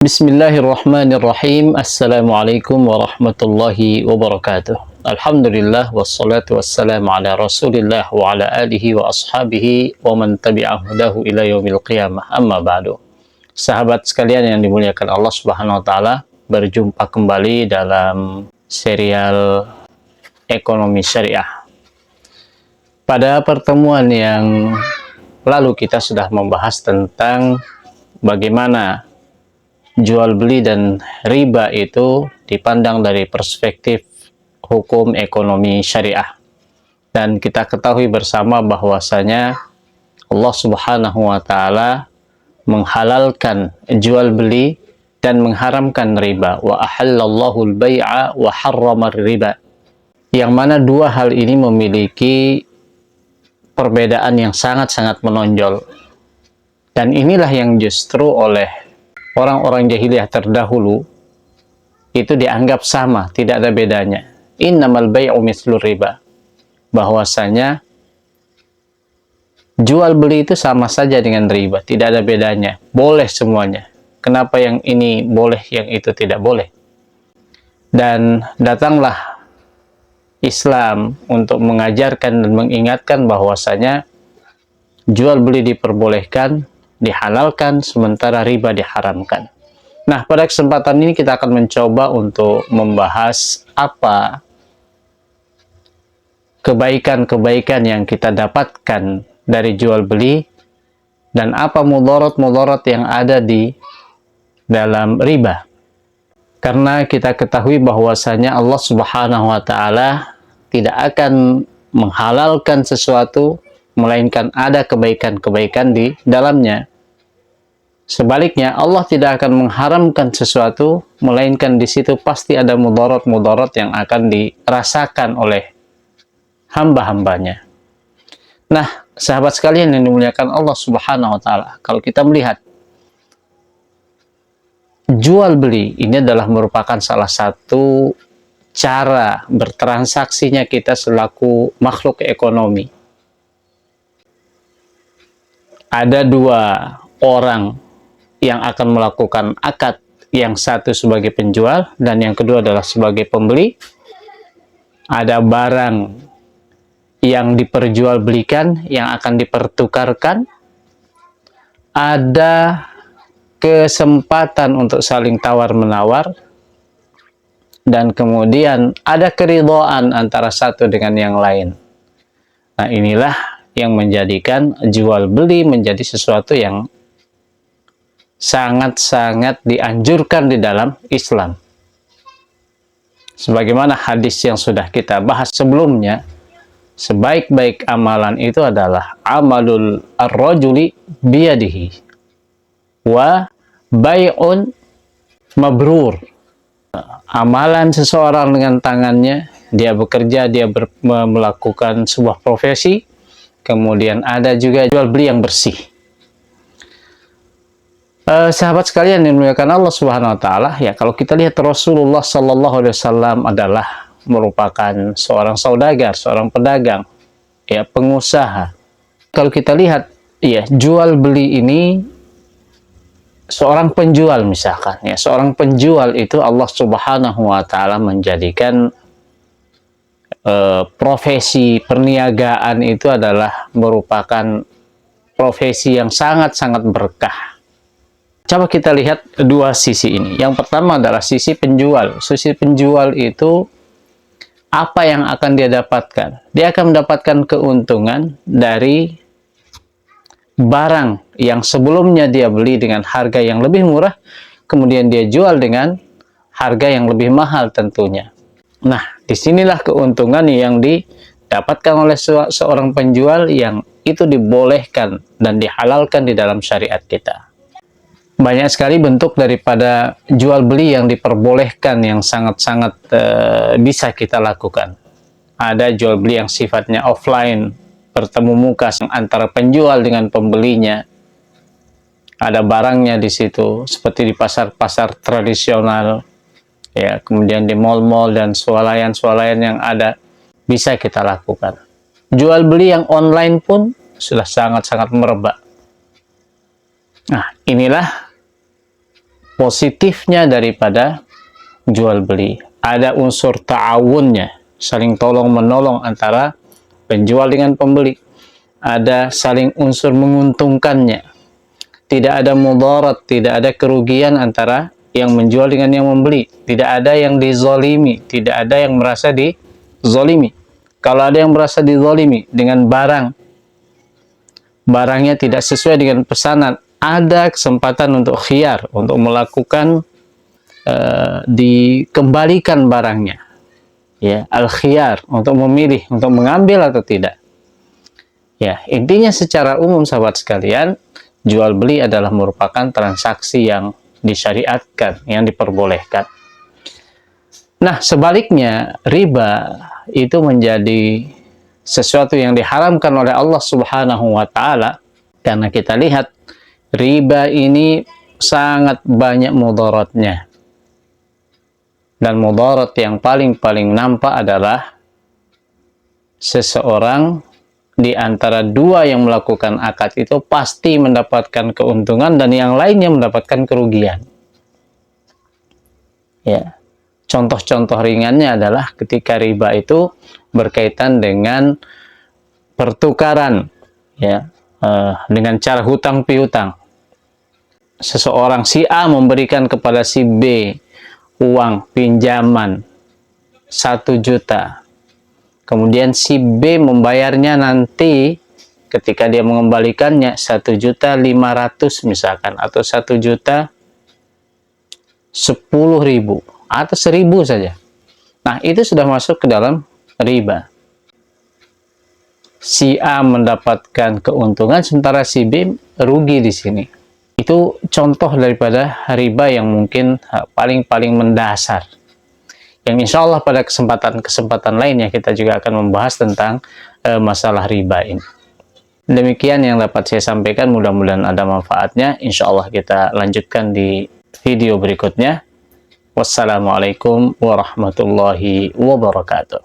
Bismillahirrahmanirrahim. Assalamualaikum warahmatullahi wabarakatuh. Alhamdulillah wassalatu wassalamu ala Rasulillah wa ala alihi wa ashabihi wa man tabi'ahu dahu ila yaumil qiyamah. Amma ba'du. Sahabat sekalian yang dimuliakan Allah Subhanahu wa taala, berjumpa kembali dalam serial Ekonomi Syariah. Pada pertemuan yang lalu kita sudah membahas tentang bagaimana jual beli dan riba itu dipandang dari perspektif hukum ekonomi syariah. Dan kita ketahui bersama bahwasanya Allah Subhanahu wa taala menghalalkan jual beli dan mengharamkan riba. Wa ahallallahu al-bai'a wa harrama riba. Yang mana dua hal ini memiliki perbedaan yang sangat-sangat menonjol. Dan inilah yang justru oleh orang-orang jahiliyah terdahulu itu dianggap sama, tidak ada bedanya. Innamal bai'u mislur riba. Bahwasanya jual beli itu sama saja dengan riba, tidak ada bedanya. Boleh semuanya. Kenapa yang ini boleh, yang itu tidak boleh? Dan datanglah Islam untuk mengajarkan dan mengingatkan bahwasanya jual beli diperbolehkan, dihalalkan, sementara riba diharamkan. Nah, pada kesempatan ini kita akan mencoba untuk membahas apa kebaikan-kebaikan yang kita dapatkan dari jual beli dan apa mudarat-mudarat yang ada di dalam riba. Karena kita ketahui bahwasanya Allah Subhanahu wa taala tidak akan menghalalkan sesuatu melainkan ada kebaikan-kebaikan di dalamnya. Sebaliknya, Allah tidak akan mengharamkan sesuatu, melainkan di situ pasti ada mudarat-mudarat yang akan dirasakan oleh hamba-hambanya. Nah, sahabat sekalian yang dimuliakan Allah Subhanahu wa taala, kalau kita melihat jual beli ini adalah merupakan salah satu cara bertransaksinya kita selaku makhluk ekonomi. Ada dua orang yang akan melakukan akad, yang satu sebagai penjual dan yang kedua adalah sebagai pembeli. Ada barang yang diperjualbelikan, yang akan dipertukarkan. Ada kesempatan untuk saling tawar-menawar. Dan kemudian ada keridhaan antara satu dengan yang lain. Nah, inilah yang menjadikan jual beli menjadi sesuatu yang sangat-sangat dianjurkan di dalam Islam. Sebagaimana hadis yang sudah kita bahas sebelumnya, sebaik-baik amalan itu adalah amalul ar-rajuli biyadihi wa bai'un mabrur. Amalan seseorang dengan tangannya, dia bekerja, dia melakukan sebuah profesi, kemudian ada juga jual beli yang bersih. Sahabat sekalian yang dimuliakan Allah Subhanahu wa taala, ya kalau kita lihat Rasulullah Sallallahu Alaihi Wasallam adalah merupakan seorang saudagar, seorang pedagang, ya pengusaha. Kalau kita lihat, ya jual beli ini seorang penjual misalkan, ya seorang penjual itu Allah Subhanahu wa taala menjadikan profesi perniagaan itu adalah merupakan profesi yang sangat-sangat berkah. Coba kita lihat dua sisi ini. Yang pertama adalah sisi penjual. Sisi penjual itu apa yang akan dia dapatkan? Dia akan mendapatkan keuntungan dari barang yang sebelumnya dia beli dengan harga yang lebih murah, kemudian dia jual dengan harga yang lebih mahal tentunya. Nah, disinilah keuntungan yang didapatkan oleh seorang penjual yang itu dibolehkan dan dihalalkan di dalam syariat kita. Banyak sekali bentuk daripada jual beli yang diperbolehkan yang sangat-sangat bisa kita lakukan. Ada jual beli yang sifatnya offline, bertemu muka antara penjual dengan pembelinya. Ada barangnya di situ, seperti di pasar-pasar tradisional, ya, kemudian di mal-mal dan swalayan-swalayan yang ada, bisa kita lakukan. Jual beli yang online pun sudah sangat-sangat merebak. Nah, inilah positifnya daripada jual beli. Ada unsur ta'awunnya, saling tolong menolong antara penjual dengan pembeli. Ada saling unsur menguntungkannya. Tidak ada mudarat, tidak ada kerugian antara yang menjual dengan yang membeli. Tidak ada yang dizolimi, tidak ada yang merasa dizolimi. Kalau ada yang merasa dizolimi dengan barangnya tidak sesuai dengan pesanan, ada kesempatan untuk khiyar, untuk melakukan dikembalikan barangnya. Ya, al-khiyar, untuk memilih, untuk mengambil atau tidak. Ya, intinya secara umum sahabat sekalian, jual beli adalah merupakan transaksi yang disyariatkan, yang diperbolehkan. Nah, sebaliknya, riba itu menjadi sesuatu yang diharamkan oleh Allah Subhanahu wa Ta'ala, karena kita lihat riba ini sangat banyak mudaratnya. Dan mudarat yang paling nampak adalah seseorang di antara dua yang melakukan akad itu pasti mendapatkan keuntungan dan yang lainnya mendapatkan kerugian. Ya, contoh-contoh ringannya adalah ketika riba itu berkaitan dengan pertukaran, ya, dengan cara hutang piutang. Seseorang si A memberikan kepada si B uang pinjaman 1 juta. Kemudian si B membayarnya nanti ketika dia mengembalikannya 1.500.000 misalkan, atau 1.010.000 atau 1.000 saja. Nah, itu sudah masuk ke dalam riba. Si A mendapatkan keuntungan sementara si B rugi di sini. Itu contoh daripada riba yang mungkin paling mendasar. Yang insya Allah pada kesempatan lainnya kita juga akan membahas tentang masalah riba ini. Demikian yang dapat saya sampaikan, mudah-mudahan ada manfaatnya. Insya Allah kita lanjutkan di video berikutnya. Wassalamualaikum warahmatullahi wabarakatuh.